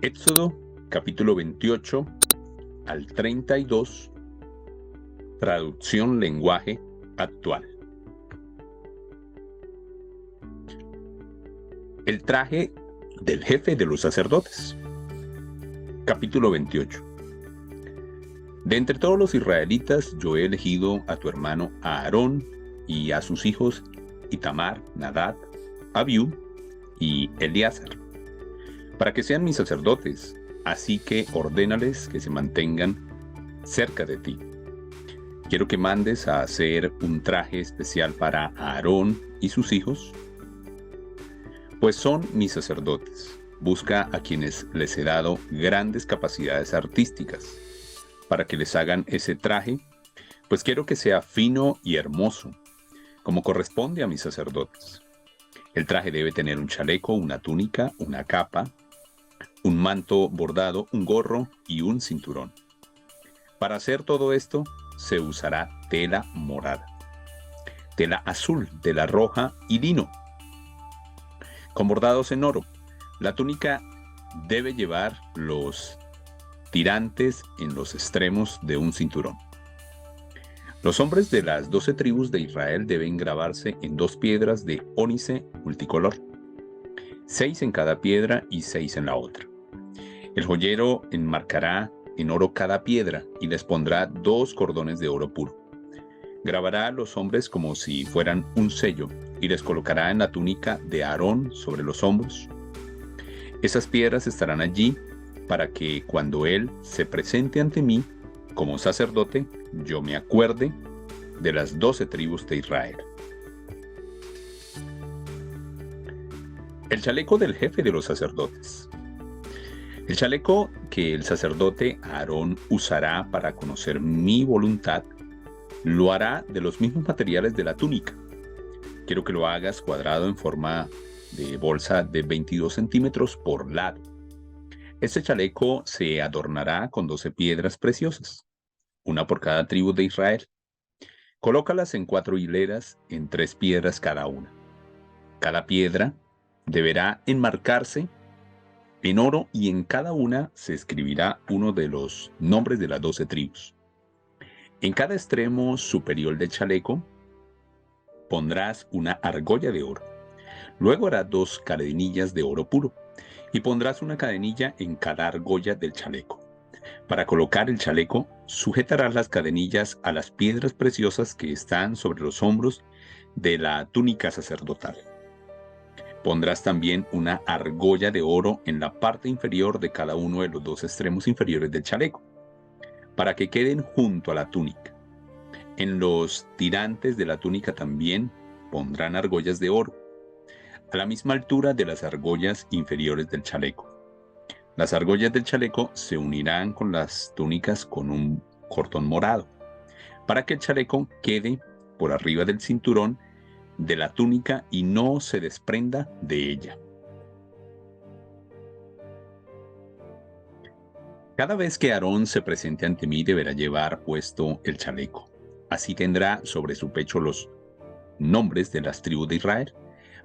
Éxodo capítulo 28 al 32, traducción lenguaje actual. El traje del jefe de los sacerdotes. Capítulo 28. De entre todos los israelitas yo he elegido a tu hermano Aarón y a sus hijos Itamar, Nadab, Abiú y Eleazar, para que sean mis sacerdotes, así que ordénales que se mantengan cerca de ti. Quiero que mandes a hacer un traje especial para Aarón y sus hijos, pues son mis sacerdotes. Busca a quienes les he dado grandes capacidades artísticas para que les hagan ese traje, pues quiero que sea fino y hermoso, como corresponde a mis sacerdotes. El traje debe tener un chaleco, una túnica, una capa, un manto bordado, un gorro y un cinturón. Para hacer todo esto se usará tela morada, tela azul, tela roja y lino, con bordados en oro. La túnica debe llevar los tirantes en los extremos de un cinturón. Los hombres de las 12 tribus de Israel deben grabarse en 2 piedras de ónice multicolor, 6 en cada piedra y 6 en la otra. El joyero enmarcará en oro cada piedra y les pondrá 2 cordones de oro puro. Grabará a los hombres como si fueran un sello y les colocará en la túnica de Aarón sobre los hombros. Esas piedras estarán allí para que cuando él se presente ante mí como sacerdote, yo me acuerde de las 12 tribus de Israel. El chaleco del jefe de los sacerdotes. El chaleco que el sacerdote Aarón usará para conocer mi voluntad, lo hará de los mismos materiales de la túnica. Quiero que lo hagas cuadrado en forma de bolsa de 22 centímetros por lado. Este chaleco se adornará con 12 piedras preciosas, una por cada tribu de Israel. Colócalas en 4 hileras en 3 piedras cada una. Cada piedra deberá enmarcarse en oro y en cada una se escribirá uno de los nombres de las 12 tribus. En cada extremo superior del chaleco pondrás una argolla de oro. Luego harás 2 cadenillas de oro puro y pondrás una cadenilla en cada argolla del chaleco. Para colocar el chaleco, sujetarás las cadenillas a las piedras preciosas que están sobre los hombros de la túnica sacerdotal. Pondrás también una argolla de oro en la parte inferior de cada uno de los 2 extremos inferiores del chaleco, para que queden junto a la túnica. En los tirantes de la túnica también pondrán argollas de oro, a la misma altura de las argollas inferiores del chaleco. Las argollas del chaleco se unirán con las túnicas con un cordón morado, para que el chaleco quede por arriba del cinturón de la túnica y no se desprenda de ella. Cada vez que Aarón se presente ante mí deberá llevar puesto el chaleco. Así tendrá sobre su pecho los nombres de las tribus de Israel,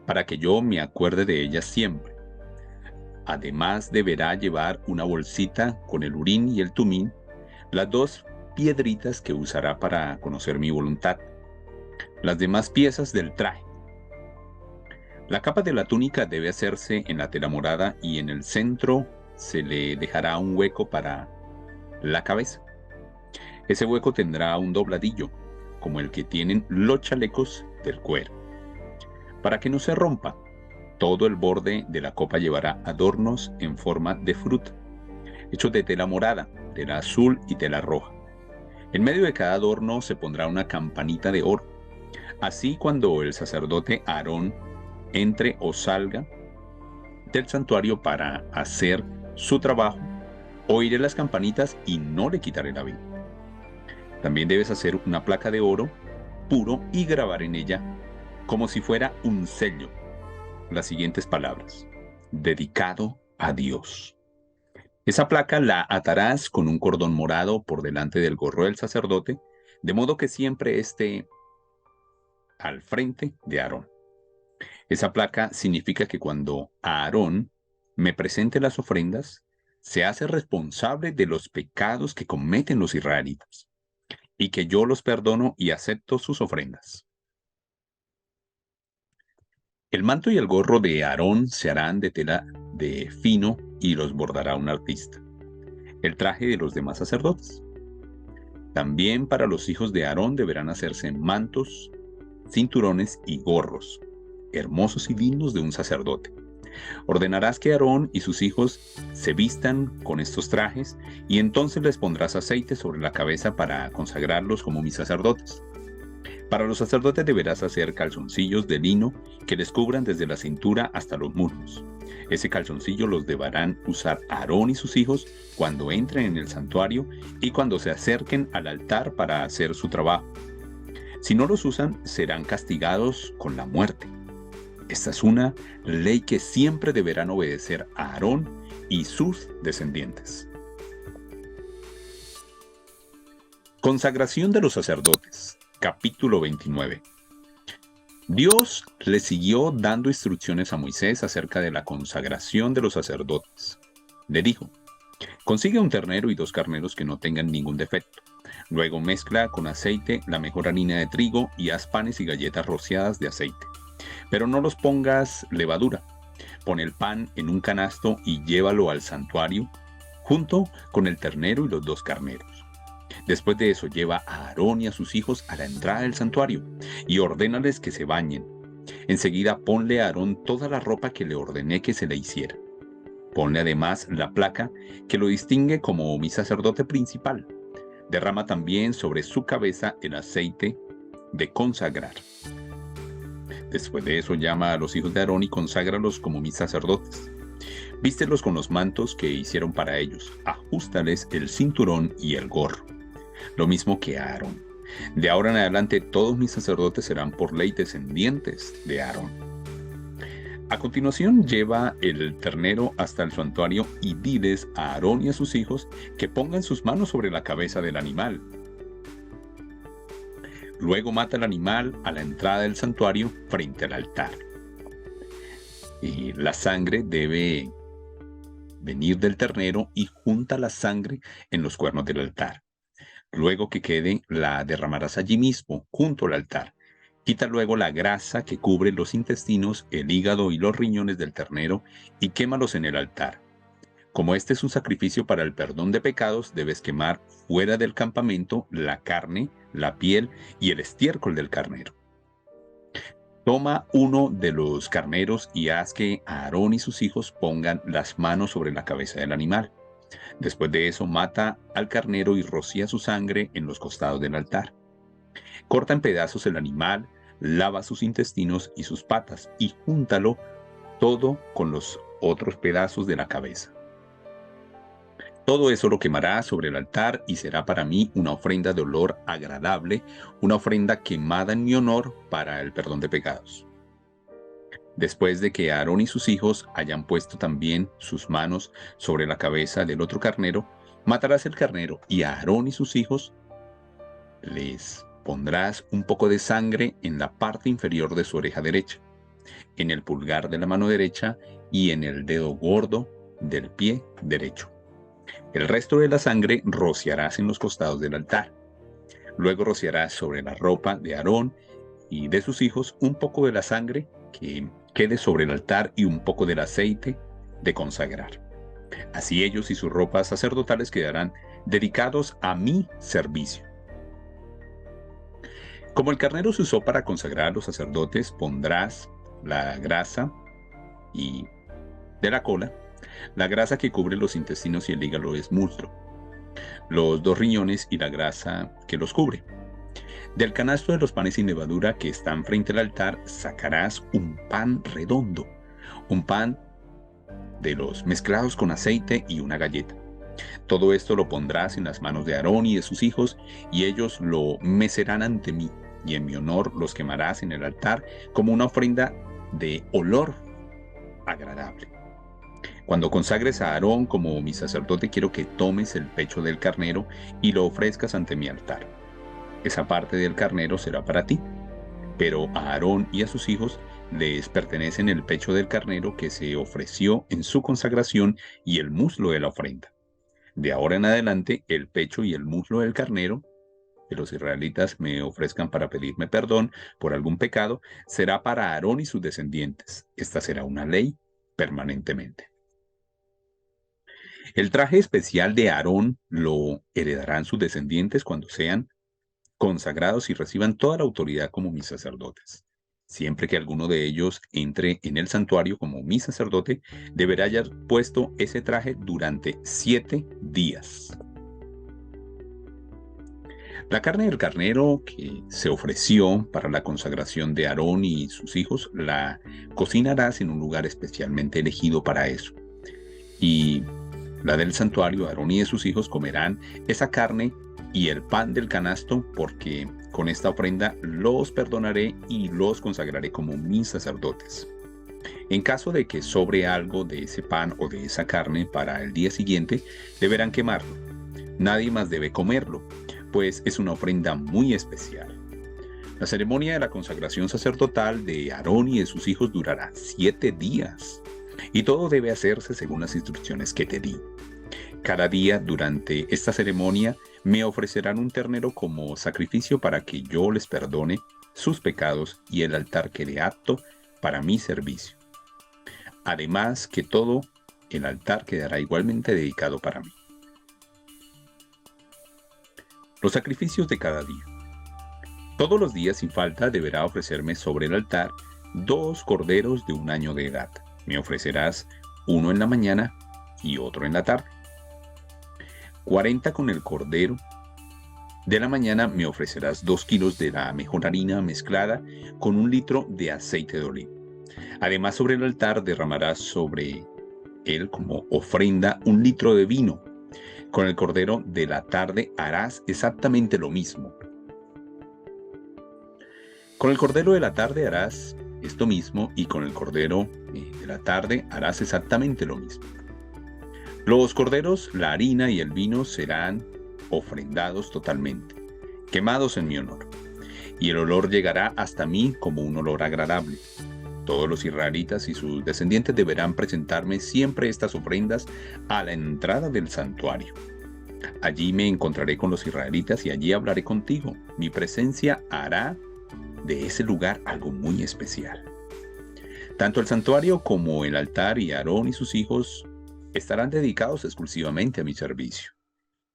para que yo me acuerde de ellas siempre. Además deberá llevar una bolsita con el urín y el tumín, las 2 piedritas que usará para conocer mi voluntad, las demás piezas del traje. La capa de la túnica debe hacerse en la tela morada y en el centro se le dejará un hueco para la cabeza. Ese hueco tendrá un dobladillo, como el que tienen los chalecos del cuero, para que no se rompa. Todo el borde de la copa llevará adornos en forma de fruta, hechos de tela morada, tela azul y tela roja. En medio de cada adorno se pondrá una campanita de oro. Así cuando el sacerdote Aarón entre o salga del santuario para hacer su trabajo, oiré las campanitas y no le quitaré la vida. También debes hacer una placa de oro puro y grabar en ella, como si fuera un sello, las siguientes palabras: dedicado a Dios. Esa placa la atarás con un cordón morado por delante del gorro del sacerdote, de modo que siempre esté al frente de Aarón. Esa placa significa que cuando Aarón me presente las ofrendas, se hace responsable de los pecados que cometen los israelitas, y que yo los perdono y acepto sus ofrendas. El manto y el gorro de Aarón se harán de tela de fino y los bordará un artista. El traje de los demás sacerdotes. También para los hijos de Aarón deberán hacerse mantos, cinturones y gorros, hermosos y dignos de un sacerdote. Ordenarás que Aarón y sus hijos se vistan con estos trajes, y entonces les pondrás aceite sobre la cabeza para consagrarlos como mis sacerdotes. Para los sacerdotes deberás hacer calzoncillos de lino que les cubran desde la cintura hasta los muslos. Ese calzoncillo los deberán usar Aarón y sus hijos cuando entren en el santuario y cuando se acerquen al altar para hacer su trabajo. Si no los usan, serán castigados con la muerte. Esta es una ley que siempre deberán obedecer a Aarón y sus descendientes. Consagración de los sacerdotes. Capítulo 29. Dios le siguió dando instrucciones a Moisés acerca de la consagración de los sacerdotes. Le dijo: consigue un ternero y 2 carneros que no tengan ningún defecto. Luego mezcla con aceite la mejor harina de trigo y haz panes y galletas rociadas de aceite. Pero no los pongas levadura. Pon el pan en un canasto y llévalo al santuario junto con el ternero y los 2 carneros. Después de eso, lleva a Aarón y a sus hijos a la entrada del santuario y ordénales que se bañen. Enseguida ponle a Aarón toda la ropa que le ordené que se le hiciera. Ponle además la placa que lo distingue como mi sacerdote principal. Derrama también sobre su cabeza el aceite de consagrar. Después de eso, llama a los hijos de Aarón y conságralos como mis sacerdotes. Vístelos con los mantos que hicieron para ellos. Ajústales el cinturón y el gorro. Lo mismo que a Aarón. De ahora en adelante todos mis sacerdotes serán por ley descendientes de Aarón. A continuación lleva el ternero hasta el santuario y diles a Aarón y a sus hijos que pongan sus manos sobre la cabeza del animal. Luego mata el animal a la entrada del santuario frente al altar. Y la sangre debe venir del ternero y junta la sangre en los cuernos del altar. Luego que quede, la derramarás allí mismo, junto al altar. Quita luego la grasa que cubre los intestinos, el hígado y los riñones del ternero y quémalos en el altar. Como este es un sacrificio para el perdón de pecados, debes quemar fuera del campamento la carne, la piel y el estiércol del carnero. Toma uno de los carneros y haz que Aarón y sus hijos pongan las manos sobre la cabeza del animal. Después de eso, mata al carnero y rocía su sangre en los costados del altar. Corta en pedazos el animal, lava sus intestinos y sus patas y júntalo todo con los otros pedazos de la cabeza. Todo eso lo quemará sobre el altar y será para mí una ofrenda de olor agradable, una ofrenda quemada en mi honor para el perdón de pecados. Después de que Aarón y sus hijos hayan puesto también sus manos sobre la cabeza del otro carnero, matarás el carnero y a Aarón y sus hijos les pondrás un poco de sangre en la parte inferior de su oreja derecha, en el pulgar de la mano derecha y en el dedo gordo del pie derecho. El resto de la sangre rociarás en los costados del altar. Luego rociarás sobre la ropa de Aarón y de sus hijos un poco de la sangre que quede sobre el altar y un poco del aceite de consagrar. Así ellos y sus ropas sacerdotales quedarán dedicados a mi servicio. Como el carnero se usó para consagrar a los sacerdotes, pondrás la grasa y de la cola. La grasa que cubre los intestinos y el hígado es muslo, los 2 riñones y la grasa que los cubre. Del canasto de los panes sin levadura que están frente al altar sacarás un pan redondo, un pan de los mezclados con aceite y una galleta. Todo esto lo pondrás en las manos de Aarón y de sus hijos, y ellos lo mecerán ante mí, y en mi honor los quemarás en el altar como una ofrenda de olor agradable. Cuando consagres a Aarón como mi sacerdote, quiero que tomes el pecho del carnero y lo ofrezcas ante mi altar. Esa parte del carnero será para ti, pero a Aarón y a sus hijos les pertenecen el pecho del carnero que se ofreció en su consagración y el muslo de la ofrenda. De ahora en adelante, el pecho y el muslo del carnero que los israelitas me ofrezcan para pedirme perdón por algún pecado será para Aarón y sus descendientes. Esta será una ley permanentemente. El traje especial de Aarón lo heredarán sus descendientes cuando sean consagrados y reciban toda la autoridad como mis sacerdotes. Siempre que alguno de ellos entre en el santuario como mi sacerdote, deberá haber puesto ese traje durante 7 días. La carne del carnero que se ofreció para la consagración de Aarón y sus hijos la cocinarás en un lugar especialmente elegido para eso. Y la del santuario, Aarón y de sus hijos comerán esa carne y el pan del canasto, porque con esta ofrenda los perdonaré y los consagraré como mis sacerdotes. En caso de que sobre algo de ese pan o de esa carne para el día siguiente, deberán quemarlo. Nadie más debe comerlo, pues es una ofrenda muy especial. La ceremonia de la consagración sacerdotal de Aarón y de sus hijos durará 7 días, y todo debe hacerse según las instrucciones que te di. Cada día durante esta ceremonia me ofrecerán un ternero como sacrificio para que yo les perdone sus pecados y el altar quede apto para mi servicio. Además que todo el altar quedará igualmente dedicado para mí. Los sacrificios de cada día. Todos los días sin falta deberá ofrecerme sobre el altar 2 corderos de 1 año de edad. Me ofrecerás uno en la mañana y otro en la tarde. 40 con el cordero de la mañana me ofrecerás 2 kilos de la mejor harina mezclada con 1 litro de aceite de oliva. Además, sobre el altar derramarás sobre él como ofrenda 1 litro de vino. Con el cordero de la tarde harás exactamente lo mismo. Con el cordero de la tarde harás esto mismo y con el cordero de la tarde harás exactamente lo mismo. Los corderos, la harina y el vino serán ofrendados totalmente, quemados en mi honor, y el olor llegará hasta mí como un olor agradable. Todos los israelitas y sus descendientes deberán presentarme siempre estas ofrendas a la entrada del santuario. Allí me encontraré con los israelitas y allí hablaré contigo. Mi presencia hará de ese lugar algo muy especial. Tanto el santuario como el altar y Aarón y sus hijos estarán dedicados exclusivamente a mi servicio.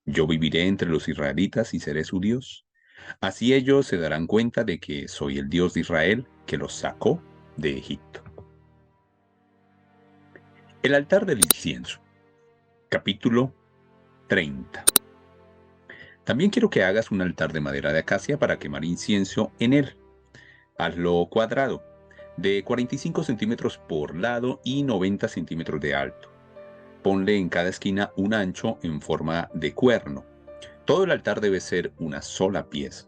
Yo viviré entre los israelitas y seré su Dios. Así ellos se darán cuenta de que soy el Dios de Israel que los sacó de Egipto. El altar del incienso. Capítulo 30. También quiero que hagas un altar de madera de acacia para quemar incienso en él. Hazlo cuadrado, de 45 centímetros por lado y 90 centímetros de alto. Ponle en cada esquina un ancho en forma de cuerno. Todo el altar debe ser una sola pieza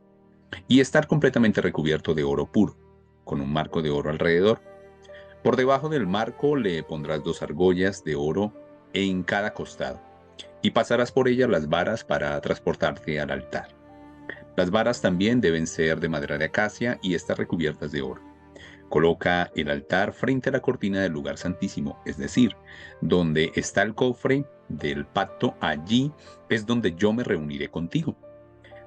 y estar completamente recubierto de oro puro, con un marco de oro alrededor. Por debajo del marco le pondrás 2 argollas de oro en cada costado y pasarás por ellas las varas para transportarte al altar. Las varas también deben ser de madera de acacia y estar recubiertas de oro. Coloca el altar frente a la cortina del lugar santísimo, es decir, donde está el cofre del pacto, allí es donde yo me reuniré contigo.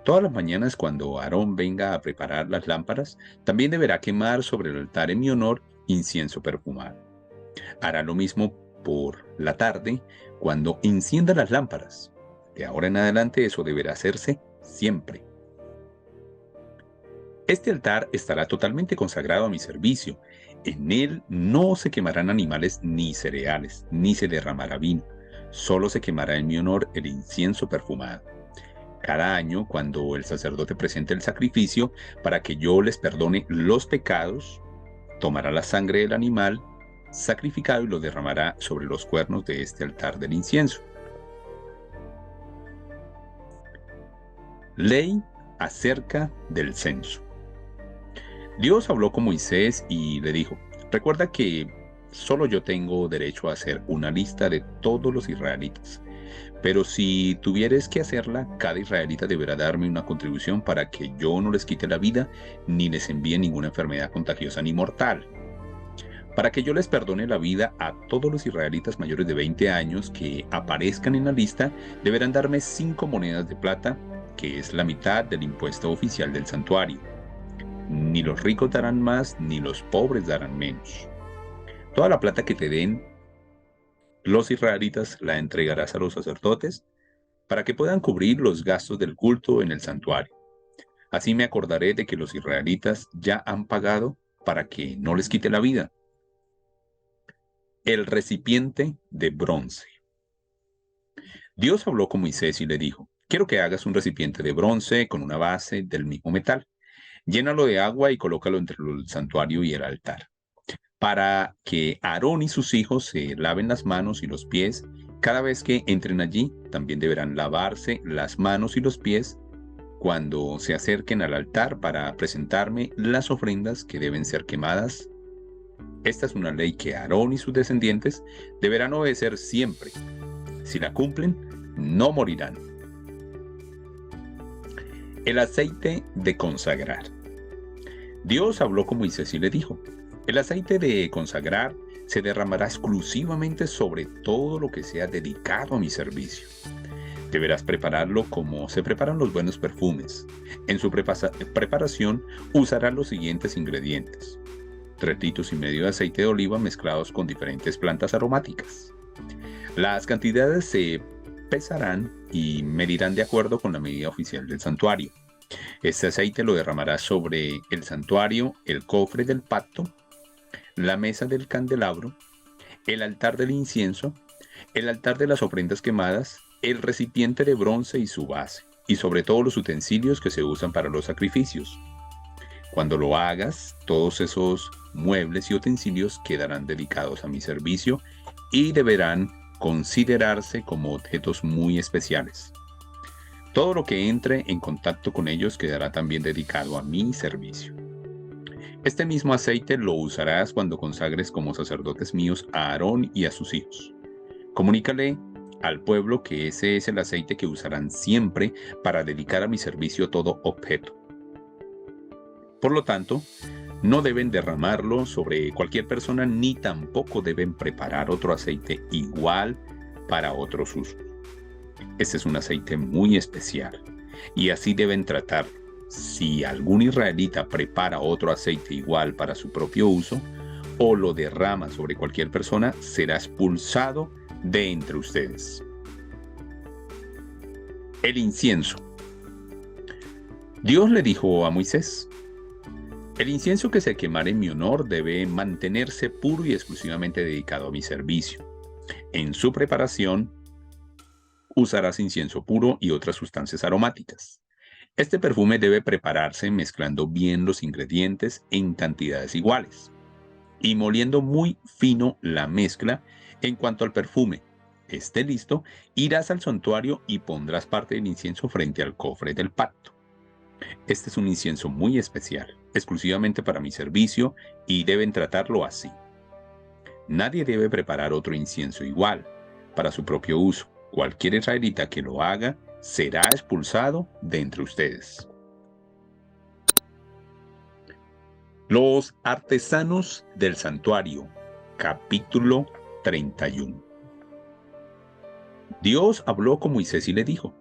Todas las mañanas cuando Aarón venga a preparar las lámparas, también deberá quemar sobre el altar en mi honor incienso perfumado. Hará lo mismo por la tarde cuando encienda las lámparas. De ahora en adelante eso deberá hacerse siempre. Este altar estará totalmente consagrado a mi servicio. En él no se quemarán animales ni cereales, ni se derramará vino. Solo se quemará en mi honor el incienso perfumado. Cada año, cuando el sacerdote presente el sacrificio para que yo les perdone los pecados, tomará la sangre del animal sacrificado y lo derramará sobre los cuernos de este altar del incienso. Ley acerca del censo. Dios habló con Moisés y le dijo: recuerda que solo yo tengo derecho a hacer una lista de todos los israelitas. Pero si tuvieres que hacerla, cada israelita deberá darme una contribución para que yo no les quite la vida, ni les envíe ninguna enfermedad contagiosa ni mortal. Para que yo les perdone la vida a todos los israelitas mayores de 20 años que aparezcan en la lista, deberán darme 5 monedas de plata, que es la mitad del impuesto oficial del santuario. Ni los ricos darán más, ni los pobres darán menos. Toda la plata que te den los israelitas la entregarás a los sacerdotes para que puedan cubrir los gastos del culto en el santuario. Así me acordaré de que los israelitas ya han pagado para que no les quite la vida. El recipiente de bronce. Dios habló con Moisés y le dijo: quiero que hagas un recipiente de bronce con una base del mismo metal. Llénalo de agua y colócalo entre el santuario y el altar, para que Aarón y sus hijos se laven las manos y los pies. Cada vez que entren allí, también deberán lavarse las manos y los pies cuando se acerquen al altar para presentarme las ofrendas que deben ser quemadas. Esta es una ley que Aarón y sus descendientes deberán obedecer siempre. Si la cumplen, no morirán. El aceite de consagrar. Dios habló con Moisés y le dijo: el aceite de consagrar se derramará exclusivamente sobre todo lo que sea dedicado a mi servicio. Deberás prepararlo como se preparan los buenos perfumes. En su preparación usarás los siguientes ingredientes: 3,5 litros de aceite de oliva mezclados con diferentes plantas aromáticas. Las cantidades se pesarán y medirán de acuerdo con la medida oficial del santuario. Este aceite lo derramarás sobre el santuario, el cofre del pacto, la mesa del candelabro, el altar del incienso, el altar de las ofrendas quemadas, el recipiente de bronce y su base, y sobre todos los utensilios que se usan para los sacrificios. Cuando lo hagas, todos esos muebles y utensilios quedarán dedicados a mi servicio y deberán considerarse como objetos muy especiales. Todo lo que entre en contacto con ellos quedará también dedicado a mi servicio. Este mismo aceite lo usarás cuando consagres como sacerdotes míos a Aarón y a sus hijos. Comunícale al pueblo que ese es el aceite que usarán siempre para dedicar a mi servicio todo objeto. Por lo tanto, no deben derramarlo sobre cualquier persona ni tampoco deben preparar otro aceite igual para otros usos. Este es un aceite muy especial y así deben tratarlo. Si algún israelita prepara otro aceite igual para su propio uso o lo derrama sobre cualquier persona, será expulsado de entre ustedes. El incienso. Dios le dijo a Moisés: el incienso que se quemare en mi honor debe mantenerse puro y exclusivamente dedicado a mi servicio. En su preparación usarás incienso puro y otras sustancias aromáticas. Este perfume debe prepararse mezclando bien los ingredientes en cantidades iguales y moliendo muy fino la mezcla. En cuanto al perfume esté listo, irás al santuario y pondrás parte del incienso frente al cofre del pacto. Este es un incienso muy especial, exclusivamente para mi servicio, y deben tratarlo así. Nadie debe preparar otro incienso igual para su propio uso. Cualquier israelita que lo haga será expulsado de entre ustedes. Los artesanos del santuario, capítulo 31. Dios habló con Moisés y le dijo: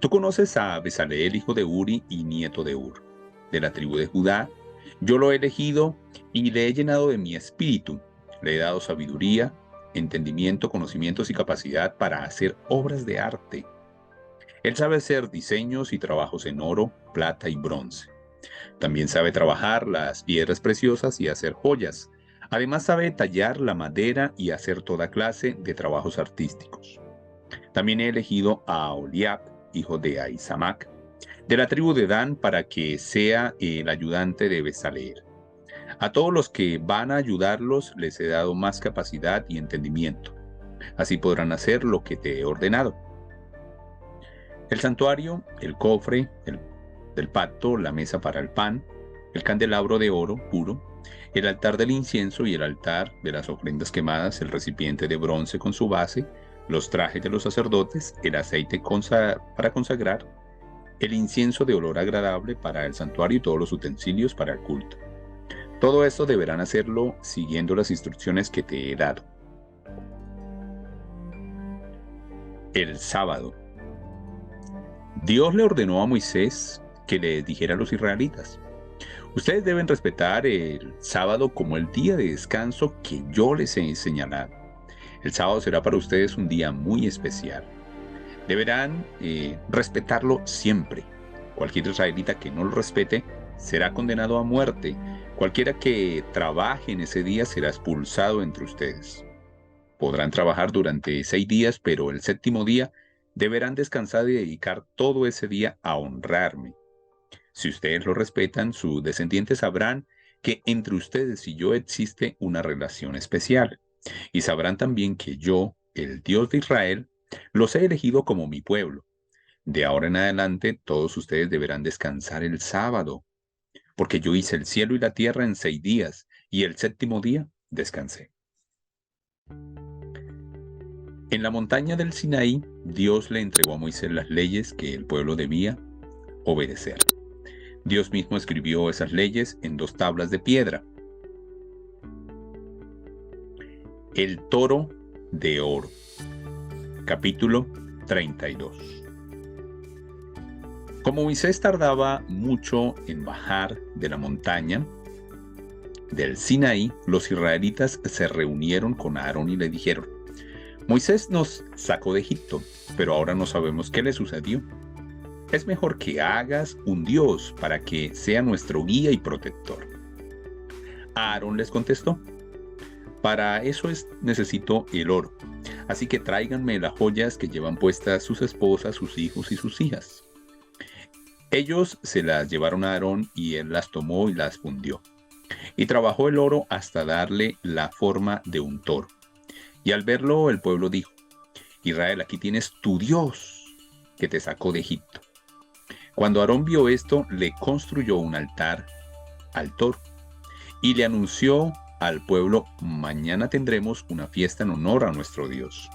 tú conoces a Besaleel, hijo de Uri y nieto de Ur, de la tribu de Judá. Yo lo he elegido y le he llenado de mi espíritu. Le he dado sabiduría, entendimiento, conocimientos y capacidad para hacer obras de arte. Él sabe hacer diseños y trabajos en oro, plata y bronce. También sabe trabajar las piedras preciosas y hacer joyas. Además sabe tallar la madera y hacer toda clase de trabajos artísticos. También he elegido a Oliab, hijo de Ahisamac, de la tribu de Dan, para que sea el ayudante de Besaleel. A todos los que van a ayudarlos les he dado más capacidad y entendimiento. Así podrán hacer lo que te he ordenado. El santuario, el cofre del pacto, la mesa para el pan, el candelabro de oro puro, el altar del incienso y el altar de las ofrendas quemadas, el recipiente de bronce con su base, los trajes de los sacerdotes, el aceite para consagrar, el incienso de olor agradable para el santuario y todos los utensilios para el culto. Todo esto deberán hacerlo siguiendo las instrucciones que te he dado. El sábado. Dios le ordenó a Moisés que le dijera a los israelitas: ustedes deben respetar el sábado como el día de descanso que yo les he señalado. El sábado será para ustedes un día muy especial. Deberán respetarlo siempre. Cualquier israelita que no lo respete será condenado a muerte. Cualquiera que trabaje en ese día será expulsado entre ustedes. Podrán trabajar durante 6 días, pero el séptimo día deberán descansar y dedicar todo ese día a honrarme. Si ustedes lo respetan, sus descendientes sabrán que entre ustedes y yo existe una relación especial. Y sabrán también que yo, el Dios de Israel, los he elegido como mi pueblo. De ahora en adelante, todos ustedes deberán descansar el sábado, porque yo hice el cielo y la tierra en 6 días, y el séptimo día descansé. En la montaña del Sinaí, Dios le entregó a Moisés las leyes que el pueblo debía obedecer. Dios mismo escribió esas leyes en 2 tablas de piedra. El toro de oro. Capítulo 32. Como Moisés tardaba mucho en bajar de la montaña del Sinaí, los israelitas se reunieron con Aarón y le dijeron: Moisés nos sacó de Egipto, pero ahora no sabemos qué le sucedió. Es mejor que hagas un Dios para que sea nuestro guía y protector. Aarón les contestó: para eso necesito el oro, así que tráiganme las joyas que llevan puestas sus esposas, sus hijos y sus hijas. Ellos se las llevaron a Aarón y él las tomó y las fundió. Y trabajó el oro hasta darle la forma de un toro. Y al verlo el pueblo dijo: Israel, aquí tienes tu Dios que te sacó de Egipto. Cuando Aarón vio esto, le construyó un altar al toro y le anunció al pueblo: mañana tendremos una fiesta en honor a nuestro Dios.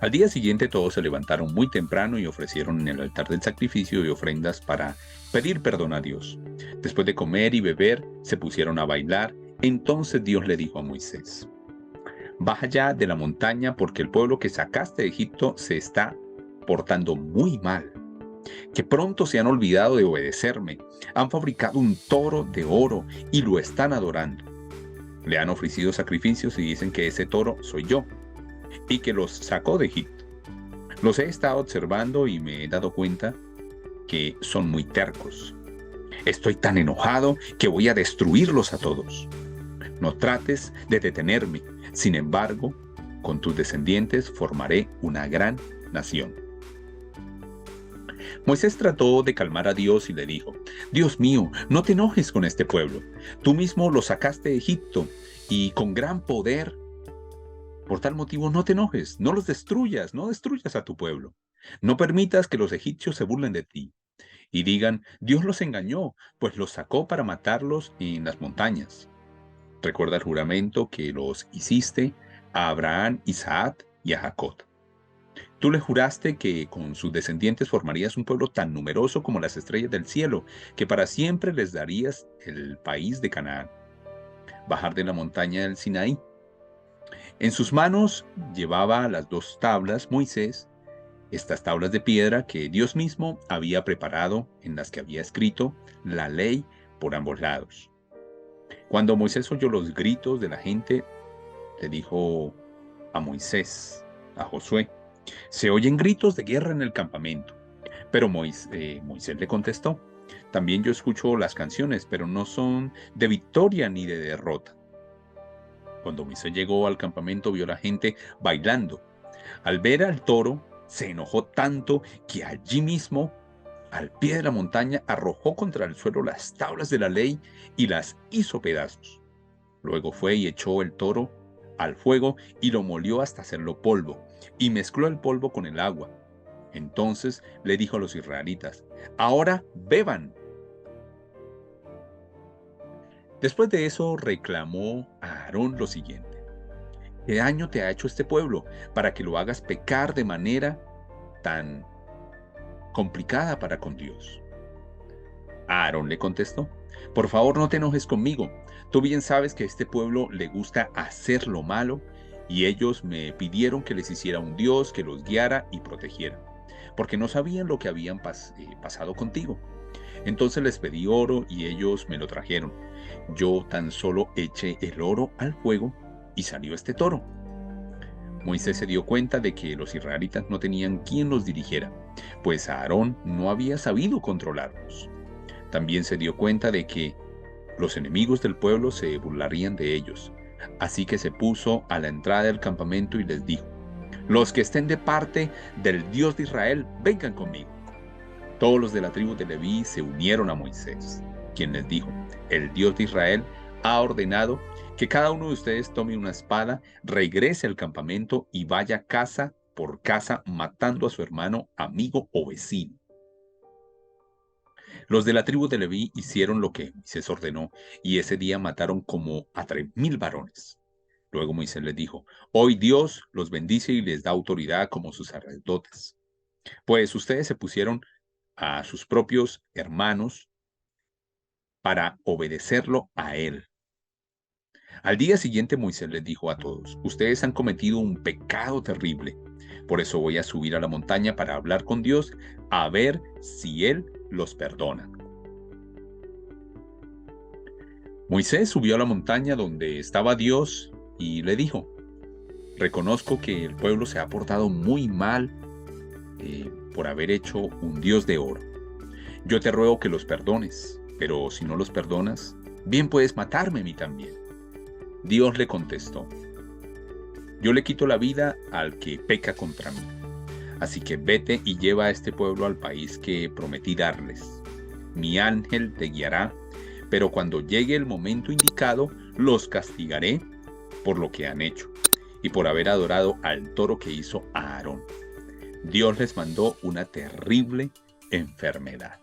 Al día siguiente todos se levantaron muy temprano y ofrecieron en el altar del sacrificio y ofrendas para pedir perdón a Dios. Después de comer y beber, se pusieron a bailar. Entonces Dios le dijo a Moisés: baja ya de la montaña, porque el pueblo que sacaste de Egipto se está portando muy mal. Que pronto se han olvidado de obedecerme. Han fabricado un toro de oro y lo están adorando. Le han ofrecido sacrificios y dicen que ese toro soy yo, y que los sacó de Egipto. Los he estado observando y me he dado cuenta que son muy tercos. Estoy tan enojado que voy a destruirlos a todos. No trates de detenerme. Sin embargo, con tus descendientes formaré una gran nación. Moisés trató de calmar a Dios y le dijo: Dios mío, no te enojes con este pueblo. Tú mismo lo sacaste de Egipto y con gran poder. Por tal motivo, no te enojes, no los destruyas, no destruyas a tu pueblo. No permitas que los egipcios se burlen de ti y digan: Dios los engañó, pues los sacó para matarlos en las montañas. Recuerda el juramento que los hiciste a Abraham, Isaac y a Jacob. Tú le juraste que con sus descendientes formarías un pueblo tan numeroso como las estrellas del cielo, que para siempre les darías el país de Canaán. Bajar de la montaña del Sinaí. En sus manos llevaba las 2 tablas Moisés, estas tablas de piedra que Dios mismo había preparado, en las que había escrito la ley por ambos lados. Cuando Moisés oyó los gritos de la gente, le dijo a Josué: se oyen gritos de guerra en el campamento. Pero Moisés le contestó: también yo escucho las canciones, pero no son de victoria ni de derrota. Cuando Moisés llegó al campamento, vio a la gente bailando. Al ver al toro, se enojó tanto que allí mismo, al pie de la montaña, arrojó contra el suelo las tablas de la ley y las hizo pedazos. Luego fue y echó el toro al fuego y lo molió hasta hacerlo polvo, y mezcló el polvo con el agua. Entonces le dijo a los israelitas: ahora beban. Después de eso reclamó a Aarón lo siguiente: ¿qué daño te ha hecho este pueblo para que lo hagas pecar de manera tan complicada para con Dios? Aarón le contestó: por favor, no te enojes conmigo. Tú bien sabes que a este pueblo le gusta hacer lo malo, y ellos me pidieron que les hiciera un Dios que los guiara y protegiera, porque no sabían lo que habían pasado contigo. Entonces les pedí oro y ellos me lo trajeron. Yo tan solo eché el oro al fuego y salió este toro. Moisés se dio cuenta de que los israelitas no tenían quien los dirigiera, pues Aarón no había sabido controlarlos. También se dio cuenta de que los enemigos del pueblo se burlarían de ellos. Así que se puso a la entrada del campamento y les dijo: los que estén de parte del Dios de Israel, vengan conmigo. Todos los de la tribu de Leví se unieron a Moisés, quien les dijo: el Dios de Israel ha ordenado que cada uno de ustedes tome una espada, regrese al campamento y vaya casa por casa matando a su hermano, amigo o vecino. Los de la tribu de Leví hicieron lo que Moisés ordenó, y ese día mataron como a 3,000 varones. Luego Moisés les dijo: hoy Dios los bendice y les da autoridad como sus sacerdotes, pues ustedes se pusieron a sus propios hermanos para obedecerlo a él. Al día siguiente Moisés les dijo a todos: ustedes han cometido un pecado terrible, por eso voy a subir a la montaña para hablar con Dios, a ver si él los perdona. Moisés subió a la montaña donde estaba Dios y le dijo: reconozco que el pueblo se ha portado muy mal por haber hecho un Dios de oro. Yo te ruego que los perdones, pero si no los perdonas, bien puedes matarme a mí también. Dios le contestó: yo le quito la vida al que peca contra mí. Así que vete y lleva a este pueblo al país que prometí darles. Mi ángel te guiará, pero cuando llegue el momento indicado, los castigaré por lo que han hecho y por haber adorado al toro que hizo Aarón. Dios les mandó una terrible enfermedad.